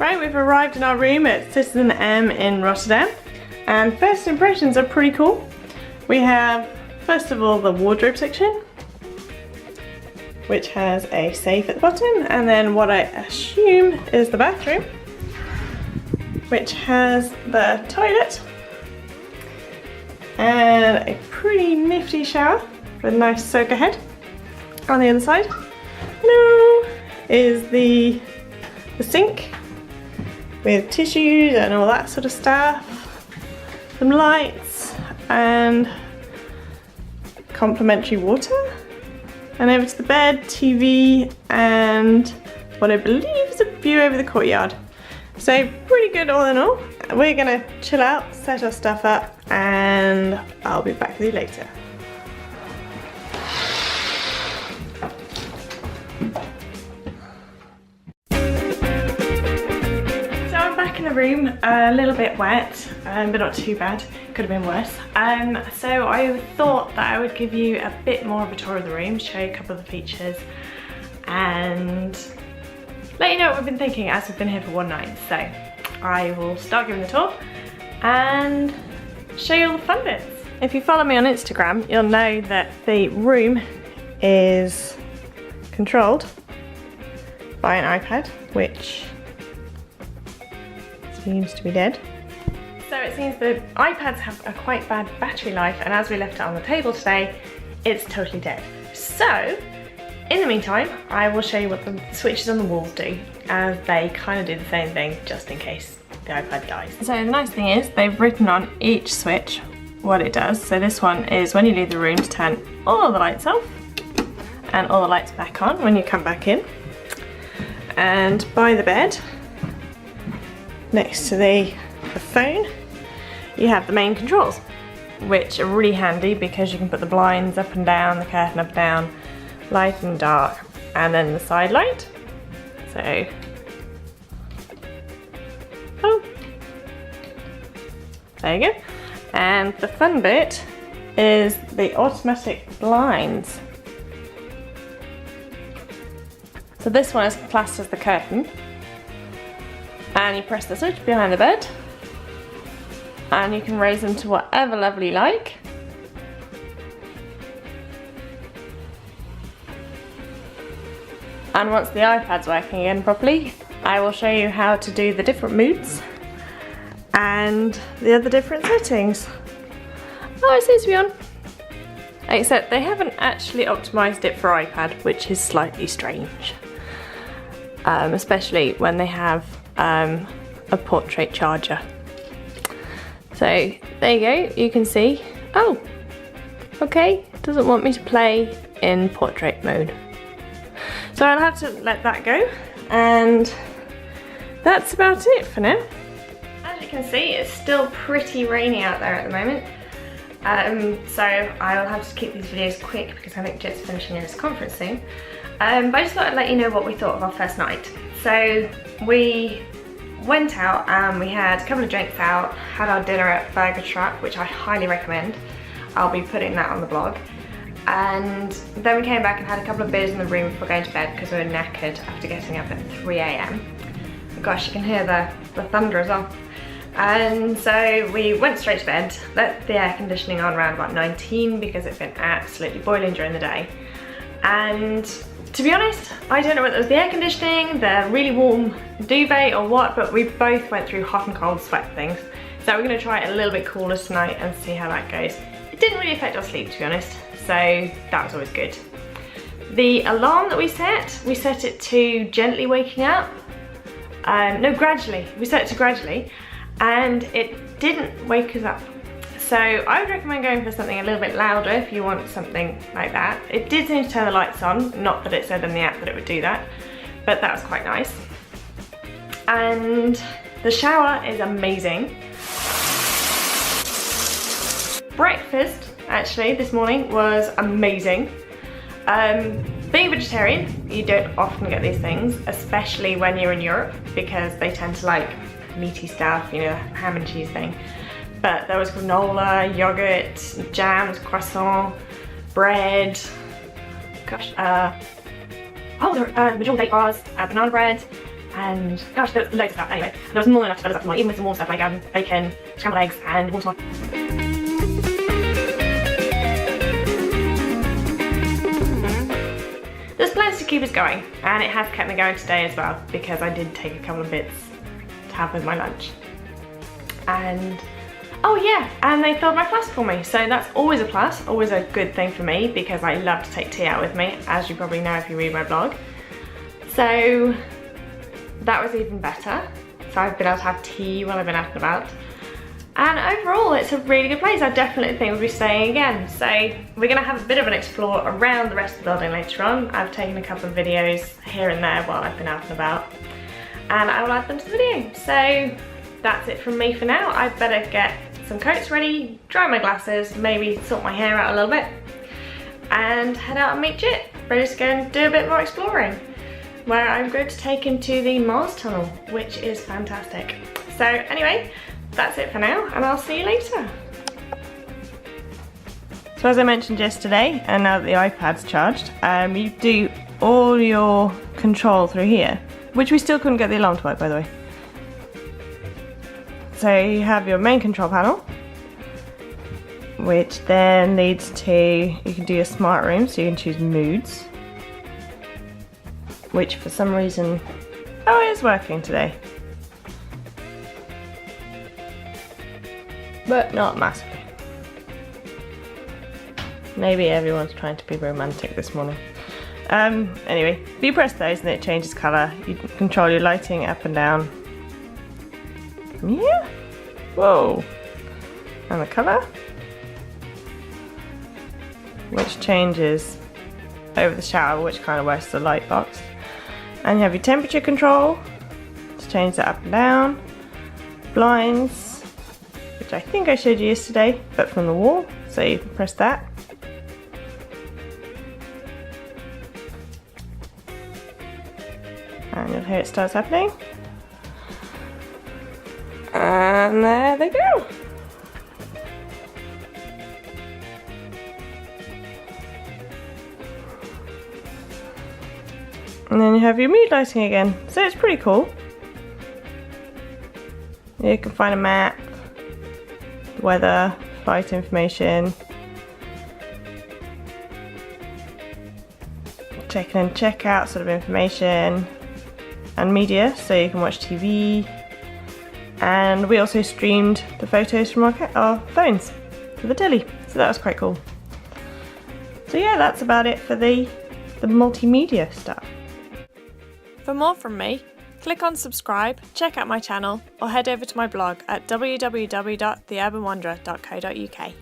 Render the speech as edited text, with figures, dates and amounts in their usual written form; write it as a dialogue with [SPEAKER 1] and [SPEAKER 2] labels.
[SPEAKER 1] Right, we've arrived in our room at CitizenM in Rotterdam, and first impressions are pretty cool. We have, first of all, the wardrobe section, which has a safe at the bottom, and then what I assume is the bathroom, which has the toilet and a pretty nifty shower with a nice soaker head. On the other side, hello, is the sink with tissues and all that sort of stuff, some lights and complimentary water, and over to the bed, TV, and what I believe is a view over the courtyard. So pretty good all in all. We're gonna chill out, set our stuff up, and I'll be back with you later. In the room, a little bit wet, but not too bad. Could have been worse. So I thought that I would give you a bit more of a tour of the room, show you a couple of the features, and let you know what we've been thinking as we've been here for one night. So I will start giving the tour and show you all the fun bits. If you follow me on Instagram, you'll know that the room is controlled by an iPad, which seems to be dead. So it seems the iPads have a quite bad battery life, and as we left it on the table today, it's totally dead. So in the meantime, I will show you what the switches on the walls do, as they kind of do the same thing just in case the iPad dies. So the nice thing is they've written on each switch what it does. So this one is when you leave the room to turn all the lights off and all the lights back on when you come back in. And by the bed, next to the phone, you have the main controls, which are really handy because you can put the blinds up and down, the curtain up and down, light and dark, and then the side light. So, oh, there you go. And the fun bit is the automatic blinds. So this one is classed as the curtain. And you press the switch behind the bed and you can raise them to whatever level you like. And once the iPad's working again properly, I will show you how to do the different moods and the other different settings. Oh, it seems to be on. Except they haven't actually optimised it for iPad, which is slightly strange. Especially when they have a portrait charger. So there you go, you can see, oh, okay, it doesn't want me to play in portrait mode. So I'll have to let that go, and that's about it for now. As you can see, it's still pretty rainy out there at the moment. So I'll have to keep these videos quick because I think Jet's finishing in his conference soon. But I just thought I'd let you know what we thought of our first night. So we went out and we had a couple of drinks out, had our dinner at Burger Truck, which I highly recommend. I'll be putting that on the blog. And then we came back and had a couple of beers in the room before going to bed because we were knackered after getting up at 3 AM. Gosh, you can hear the thunder as well. And so we went straight to bed, let the air conditioning on around about 19 because it's been absolutely boiling during the day. And to be honest, I don't know whether it was the air conditioning, the really warm duvet or what, but we both went through hot and cold sweat things. So we're gonna try it a little bit cooler tonight and see how that goes. It didn't really affect our sleep, to be honest, so that was always good. The alarm that we set it to gently waking up. No, gradually. We set it to gradually, and it didn't wake us up. So I would recommend going for something a little bit louder if you want something like that. It did seem to turn the lights on, not that it said in the app that it would do that, but that was quite nice. And the shower is amazing. Breakfast, actually, this morning was amazing. Being vegetarian, you don't often get these things, especially when you're in Europe, because they tend to like meaty stuff, you know, ham and cheese thing. But there was granola, yogurt, jams, croissant, bread, gosh, majority date bars, banana bread, and gosh, there was loads of stuff. Anyway, there was more than enough to fill us up tomorrow, even with some more stuff like bacon, scrambled eggs, and warm tomato. There's plenty to keep us going, and it has kept me going today as well, because I did take a couple of bits to have with my lunch. And oh yeah, and they filled my flask for me, so that's always a plus, always a good thing for me, because I love to take tea out with me, as you probably know if you read my blog. So that was even better. So I've been able to have tea while I've been out and about. And overall, it's a really good place. I definitely think we'll be staying again. So we're gonna have a bit of an explore around the rest of the building later on. I've taken a couple of videos here and there while I've been out and about, and I will add them to the video. So that's it from me for now. I'd better get some coats ready, dry my glasses, maybe sort my hair out a little bit, and head out and meet Jit, ready to go and do a bit more exploring, where I'm going to take him to the Mars tunnel, which is fantastic. So anyway, that's it for now, and I'll see you later. So as I mentioned yesterday, and now that the iPad's charged, you do all your control through here, which we still couldn't get the alarm to work, by the way. So you have your main control panel, which then leads to, you can do your smart room, so you can choose moods, which for some reason, oh, it is working today. But not massively. Maybe everyone's trying to be romantic this morning. Anyway, if you press those and it changes colour, you can control your lighting up and down. Yeah. Whoa. And the colour, which changes over the shower, which kind of works as a light box. And you have your temperature control to change that up and down. Blinds, which I think I showed you yesterday, but from the wall, so you can press that. And you'll hear it starts happening. And there they go. And then you have your mood lighting again, so it's pretty cool. You can find a map, weather, flight information, check-in and check-out sort of information, and media, so you can watch TV. And we also streamed the photos from our phones to the telly, so that was quite cool. So yeah, that's about it for the multimedia stuff. For more from me, click on subscribe, check out my channel, or head over to my blog at www.theurbanwanderer.co.uk.